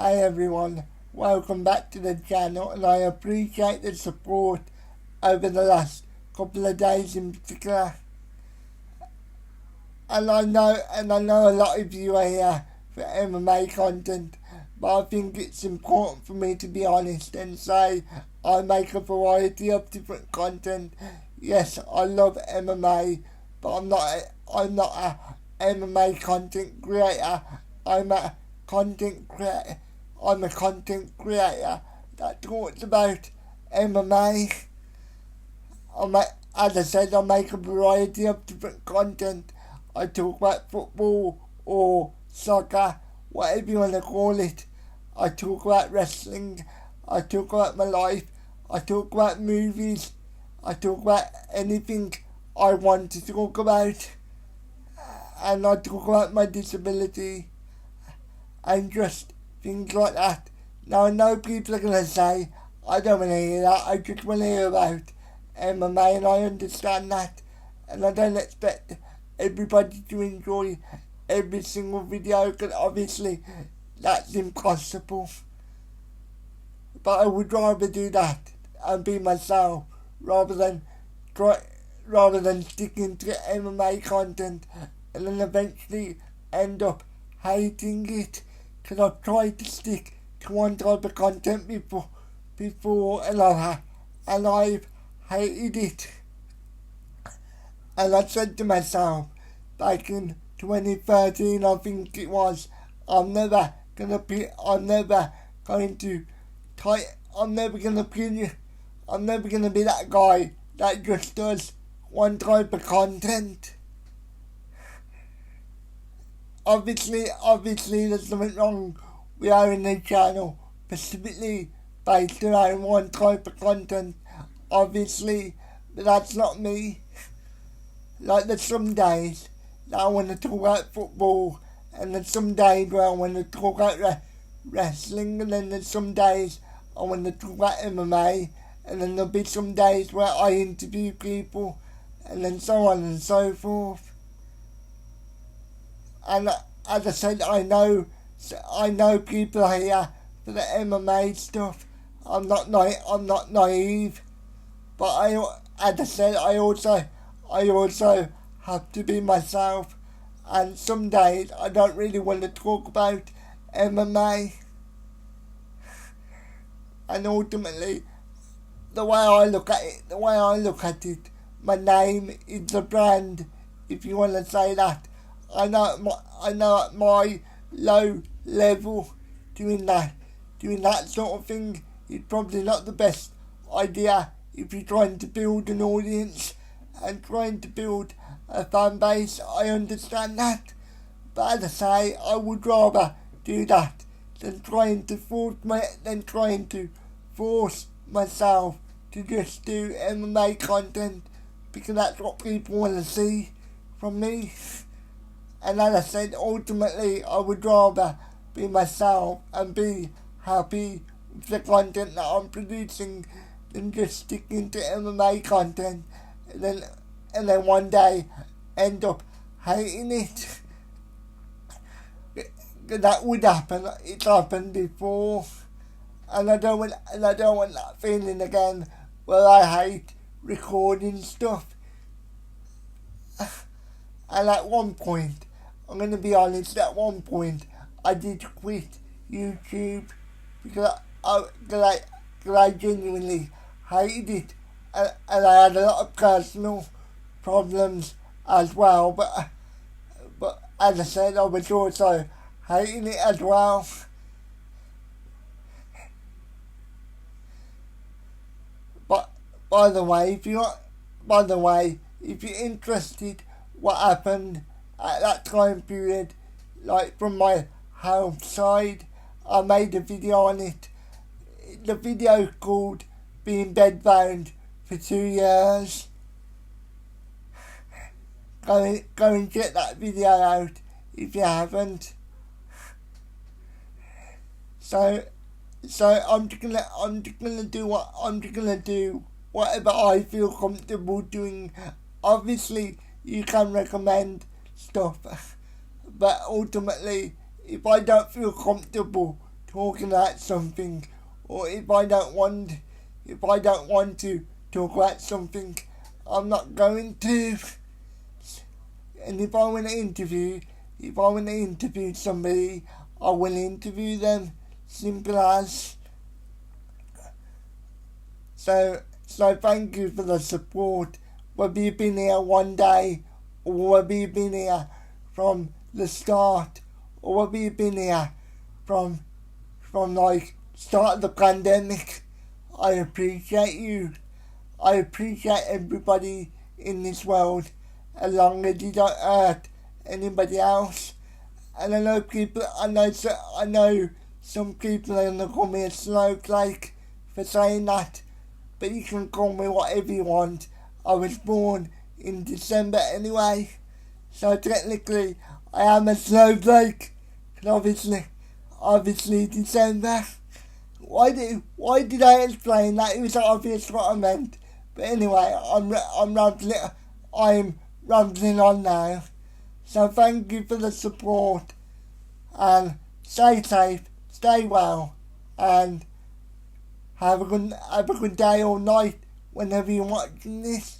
Hi everyone, welcome back to the channel, and I appreciate the support over the last couple of days in particular. And I know a lot of you are here for MMA content, but I think it's important for me to be honest and say I make a variety of different content. Yes, I love MMA, but I'm not a MMA content creator. I'm a content creator. I'm a content creator that talks about MMA. As I said, I make a variety of different content. I talk about football or soccer, whatever you want to call it. I talk about wrestling. I talk about my life. I talk about movies. I talk about anything I want to talk about. And I talk about my disability and just things like that. Now I know people are going to say, I don't want to hear that, I just want to hear about MMA, and I understand that. And I don't expect everybody to enjoy every single video, because obviously that's impossible. But I would rather do that and be myself rather than sticking to MMA content and then eventually end up hating it, because I've tried to stick to one type of content before and I've hated it. And I said to myself back in 2013, I think it was, I'm never gonna be that guy that just does one type of content. Obviously there's something wrong with having a channel specifically based around one type of content, obviously, but that's not me. Like, there's some days that I want to talk about football, and there's some days where I want to talk about wrestling, and then there's some days I want to talk about MMA, and then there'll be some days where I interview people, and then so on and so forth. And as I said, I know people are here for the MMA stuff. I'm not naive, but as I said, I also have to be myself. And some days I don't really want to talk about MMA. And ultimately, the way I look at it, my name is the brand, if you want to say that. I know at my low level, doing that sort of thing is probably not the best idea if you're trying to build an audience and trying to build a fan base. I understand that, but as I say, I would rather do that than trying to force myself to just do MMA content, because that's what people want to see from me. And as I said, ultimately I would rather be myself and be happy with the content that I'm producing than just sticking to MMA content and then one day end up hating it. That would happen. It's happened before, and I don't want that feeling again where I hate recording stuff. And at one point, I'm going to be honest, at one point I did quit YouTube because I genuinely hated it, and I had a lot of personal problems as well, but as I said, I was also hating it as well. But by the way, if you're interested what happened at that time period, like from my home side, I made a video on it. The video called Being Bedbound for 2 years. Go and check that video out if you haven't. So I'm just gonna do whatever I feel comfortable doing. Obviously, you can recommend stuff, but ultimately, if I don't feel comfortable talking about something, or if I don't want to talk about something, I'm not going to. And if I want to interview somebody, I will interview them. Simple as. So thank you for the support. Whether you've been here one day, or whether you've been here from the start, or whether you've been here from like start of the pandemic, I appreciate you. I appreciate everybody in this world, as long as you don't hurt anybody else. And I know some people are gonna call me a snowflake for saying that, but you can call me whatever you want. I was born in December anyway, so technically I am a snowflake. And obviously December. Why did I explain that? It was obvious what I meant. But anyway, I'm rambling on now. So thank you for the support, and stay safe, stay well, and have a good day or night whenever you're watching this.